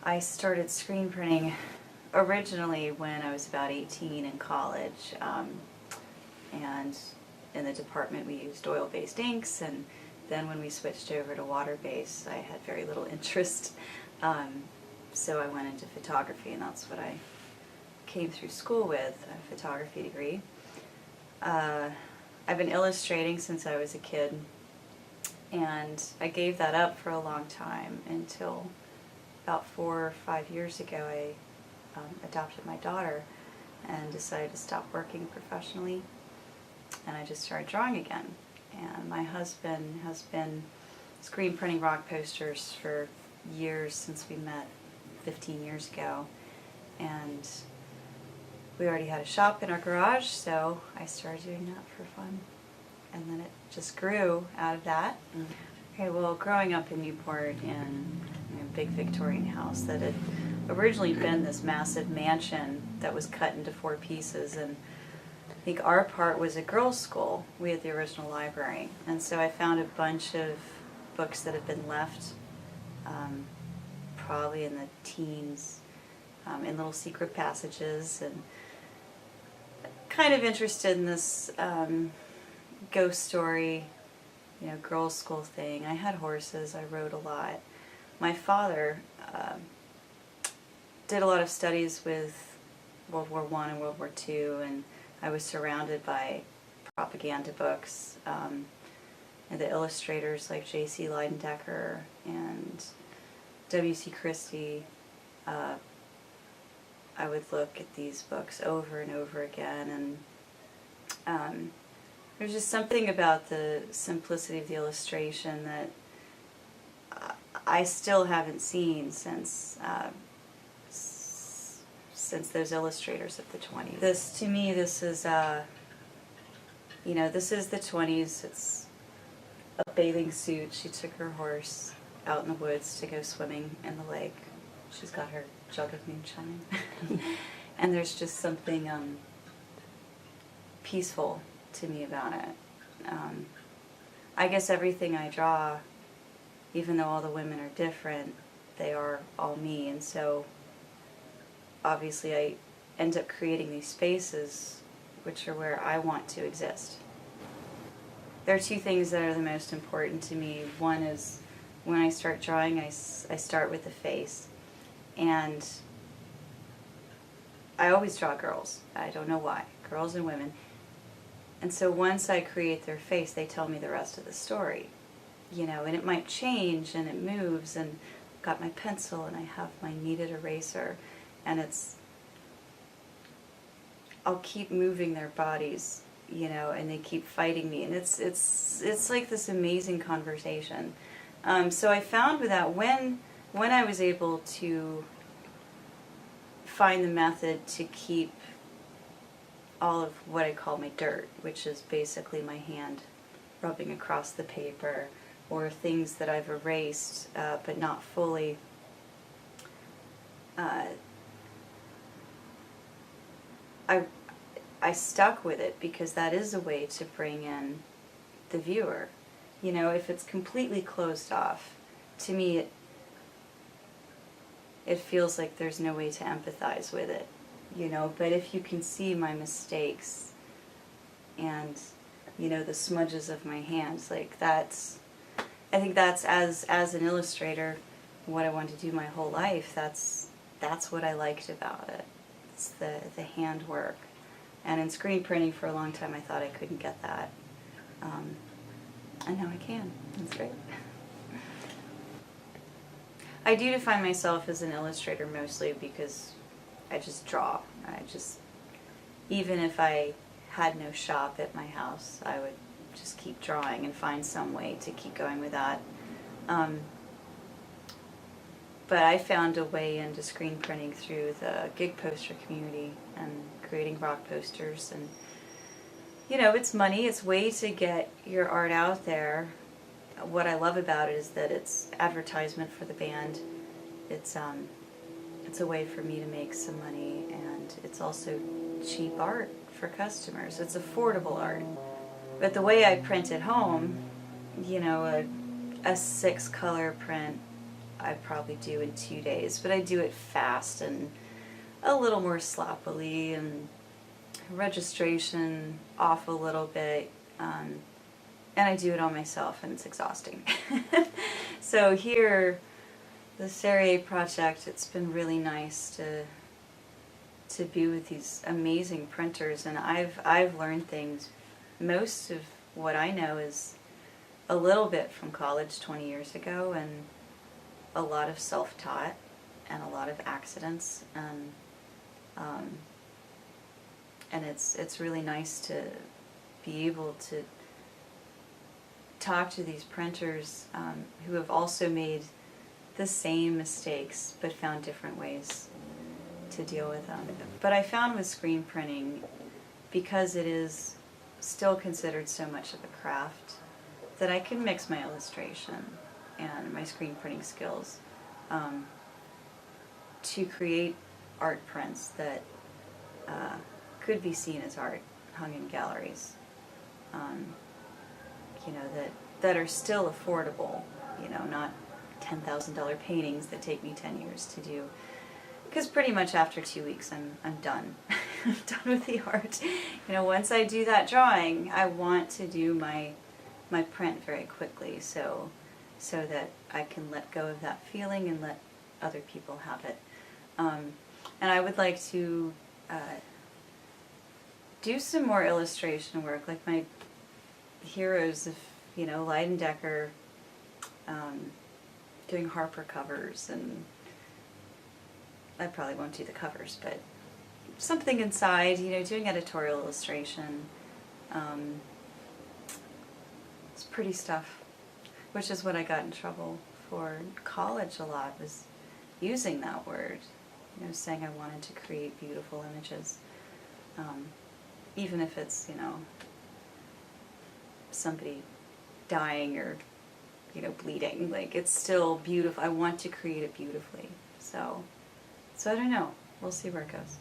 I started screen printing originally when I was about 18 in college, and in the department we used oil-based inks, and then when we switched over to water-based I had very little interest, so I went into photography, and that's what I came through school with, a photography degree. I've been illustrating since I was a kid, and I gave that up for a long time until about 4 or 5 years ago I adopted my daughter and decided to stop working professionally, and I just started drawing again. And my husband has been screen printing rock posters for years, since we met 15 years ago, and we already had a shop in our garage, so I started doing that for fun, and then it just grew out of that. Okay, well, growing up in Newport in a big Victorian house that had originally been this massive mansion that was cut into 4 pieces, and I think our part was a girls' school. We had the original library, and so I found a bunch of books that had been left, probably in the teens, in little secret passages, and kind of interested in this ghost story, girls' school thing. I had horses, I rode a lot. My father did a lot of studies with World War I and World War II, and I was surrounded by propaganda books, and the illustrators like J.C. Leidendecker and W.C. Christie. I would look at these books over and over again, and there's just something about the simplicity of the illustration that I still haven't seen since those illustrators of the 20s. This, to me, this is this is the 20s. It's a bathing suit. She took her horse out in the woods to go swimming in the lake. She's got her jug of moonshine. And there's just something peaceful to me about it. I guess everything I draw, even though all the women are different, they are all me, and so obviously I end up creating these spaces which are where I want to exist. There are 2 things that are the most important to me. One is when I start drawing, I start with the face, and I always draw girls. I don't know why. Girls and women. And so once I create their face, they tell me the rest of the story. And it might change, and it moves, and I've got my pencil, and I have my kneaded eraser, and I'll keep moving their bodies, and they keep fighting me, and it's like this amazing conversation. So I found with that, when I was able to find the method to keep all of what I call my dirt, which is basically my hand rubbing across the paper, or things that I've erased but not fully, I stuck with it because that is a way to bring in the viewer. If it's completely closed off, to me it feels like there's no way to empathize with it, but if you can see my mistakes and, the smudges of my hands, like I think that's, as an illustrator, what I wanted to do my whole life. That's what I liked about it. It's the handwork. And in screen printing for a long time I thought I couldn't get that. And now I can. That's great. I do define myself as an illustrator mostly because I just draw. Even if I had no shop at my house, I would just keep drawing and find some way to keep going with that. But I found a way into screen printing through the gig poster community and creating rock posters, and it's money, it's a way to get your art out there. What I love about it is that it's advertisement for the band. It's a way for me to make some money, and it's also cheap art for customers. It's affordable art. But the way I print at home, a 6-color print, I probably do in 2 days, but I do it fast and a little more sloppily, and registration off a little bit, and I do it all myself, and it's exhausting. So here, the Serie Project, it's been really nice to be with these amazing printers, and I've learned things. Most of what I know is a little bit from college 20 years ago, and a lot of self-taught, and a lot of accidents, and it's really nice to be able to talk to these printers who have also made the same mistakes but found different ways to deal with them. But I found with screen printing, because it is still considered so much of a craft, that I can mix my illustration and my screen printing skills to create art prints that could be seen as art hung in galleries, that are still affordable, not $10,000 paintings that take me 10 years to do. Because pretty much after 2 weeks, I'm done. I'm done with the art. Once I do that drawing, I want to do my print very quickly, so that I can let go of that feeling and let other people have it. And I would like to do some more illustration work, like my heroes of, Light & Decker, doing Harper covers, and I probably won't do the covers, but something inside, doing editorial illustration. It's pretty stuff, which is what I got in trouble for in college a lot, was using that word, saying I wanted to create beautiful images. Even if it's, somebody dying or, bleeding, like, it's still beautiful. I want to create it beautifully. So I don't know. We'll see where it goes.